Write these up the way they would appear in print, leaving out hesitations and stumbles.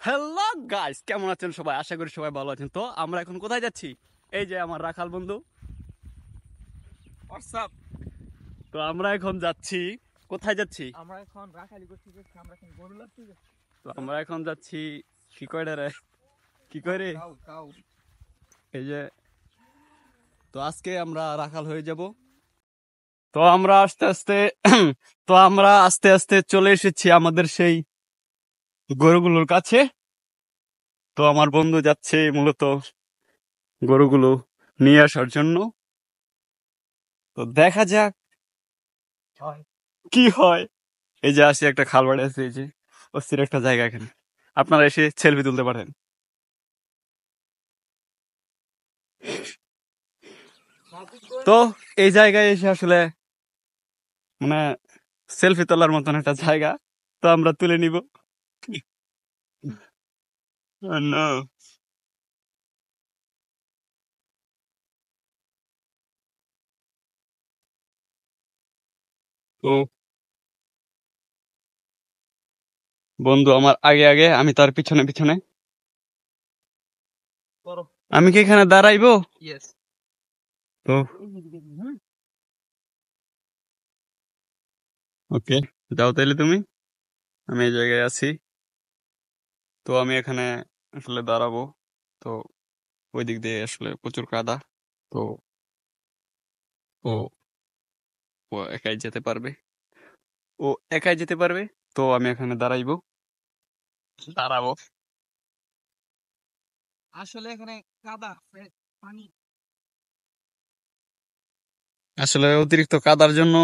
Hello guys, কেমন আছেন সবাই? আশা করি সবাই ভালো আছেন। তো আমরা এখন কোথায় যাচ্ছি? এই যে আমার রাখাল বন্ধু। হোয়াটসঅ্যাপ। তো আমরা এখন যাচ্ছি, কোথায় যাচ্ছি? আমরা এখন রাখালি করতে যাচ্ছি, আমরা এখন গরু লাগতে যাচ্ছি। তো আমরা এখন যাচ্ছি কি কয় রে, কি কয় রে, কাউ কাউ এই যে। তো আজকে আমরা রাখাল হয়ে যাব। তো আমরা আস্তে আস্তে তো আমরা আস্তে আস্তে চলে এসেছি আমাদের সেই গরুগুলোর কাছে। তো আমার বন্ধু যাচ্ছে মূলত গরুগুলো নিয়ে আসার জন্য। তো দেখা যাক কি হয়। এই যে আসি, একটা খাল বাড়ি আছে, এই যে অস্থির একটা জায়গা। এখানে আপনারা এসে সেলফি তুলতে পারেন। তো এই জায়গায় এসে আসলে মানে সেলফি তোলার মতন একটা জায়গা। তো আমরা তুলে নিব। Oh no. তো বন্ধু আমার আগে আগে, আমি তার পিছনে পিছনে। করো। আমি কি এখানে দাঁড়াইবো? ইয়েস। তো ওকে, যাও তাইলে তুমি। আমি এই জায়গায় আছি। তো আমি এখানে আসলে দাঁড়াবো। তো ওই দিক দিয়ে আসলে প্রচুর কাদা। তো ও ও একাই যেতে পারবে, ও একাই যেতে পারবে। তো আমি এখানে দাঁড়াবো। আসলে এখানে কাদা পানি। আসলে অতিরিক্ত কাদার জন্য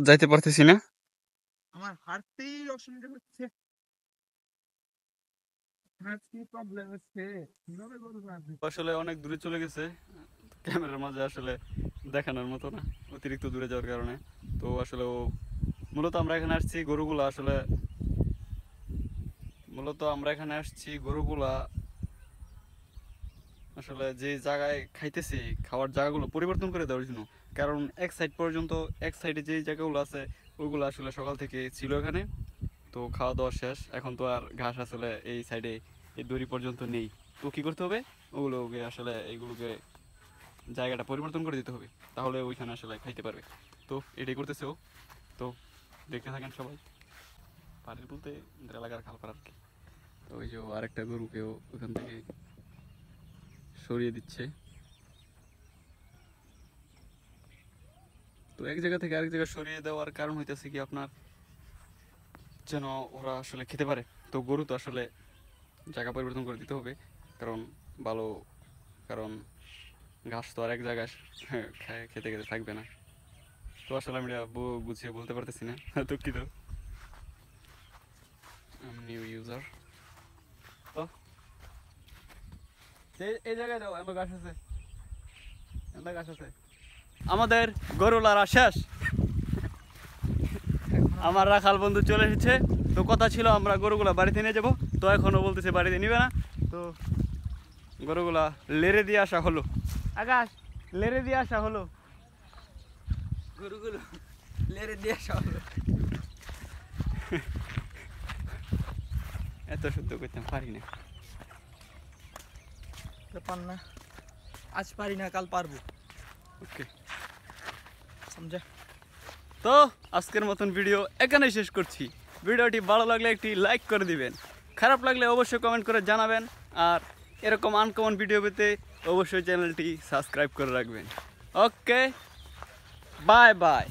যাইতে পারতেছি না। আমার হাঁটতেই অসুবিধা হচ্ছে, হাঁটতে প্রবলেম হচ্ছে, কিভাবে গরু বাঁধবে? আসলে অনেক দূরে চলে গেছে, ক্যামেরার মাঝে আসলে দেখানোর মতো না, অতিরিক্ত দূরে যাওয়ার কারণে। তো আসলে ও মূলত আমরা এখানে আসছি গরুগুলা আসলে মূলত আমরা এখানে আসছি গরুগুলা আসলে যে জায়গায় খাইতেছি, খাওয়ার জায়গাগুলো পরিবর্তন করে দেওয়ার জন্য। কারণ এক সাইড পর্যন্ত, এক সাইডে যে জায়গাগুলো আছে ওইগুলো আসলে সকাল থেকে ছিল এখানে। তো খাওয়া দাওয়া শেষ, এখন তো আর ঘাস আসলে এই সাইডে এই দড়ি পর্যন্ত নেই। তো কি করতে হবে, ওগুলোকে আসলে এইগুলোকে জায়গাটা পরিবর্তন করে দিতে হবে, তাহলে ওইখানে আসলে খাইতে পারবে। তো এটাই করতেছে ও। তো দেখতে থাকেন সবাই। পাড়ের বলতে এলাকার খাল পাড় আর কি। তো ওই যে আরেকটা গরুকেও ওখান থেকে সরিয়ে দিচ্ছে। তো এক জায়গা থেকে আরেক জায়গায় সরিয়ে দেওয়ার কারণ হইতেছে কি আপনার, যেন ওরা আসলে খেতে পারে। তো গরু তো আসলে জায়গা পরিবর্তন করে দিতে হবে, কারণ ভালো, কারণ ঘাস তো আর এক জায়গায় খেতে খেতে থাকবে না। তো আসলে আমি এটা বুঝিয়ে বলতে পারতেছি না, দুঃখিত, নিউ ইউজার। তো এই জায়গায় যাও, এত গাছ আছে, এত গাছ আছে। আমাদের গরু লড়া শেষ। আমার রাখাল বন্ধু চলে এসেছে। তো কথা ছিল আমরা গরুগুলা বাড়িতে নিয়ে যাবো, তো এখনো বলতেছে বাড়িতে নিবে না। তো গরুগুলা লেরে দিয়ে আসা হলো, আকাশ লেরে দিয়ে আসা হলো গরুগুলো লেরে দিয়ে আসা হলো। এত শুদ্ধ করতাম পারি না। ব্যাপার না, আজ পারি না কাল পারবো। ওকে, সমঝা? তো আজকের মতন ভিডিও এখানেই শেষ করছি। ভিডিওটি ভালো লাগলে একটি লাইক করে দিবেন, খারাপ লাগলে অবশ্যই কমেন্ট করে জানাবেন। আর এরকম আনকমন ভিডিও পেতে অবশ্যই চ্যানেলটি সাবস্ক্রাইব করে রাখবেন। ওকে, বাই বাই।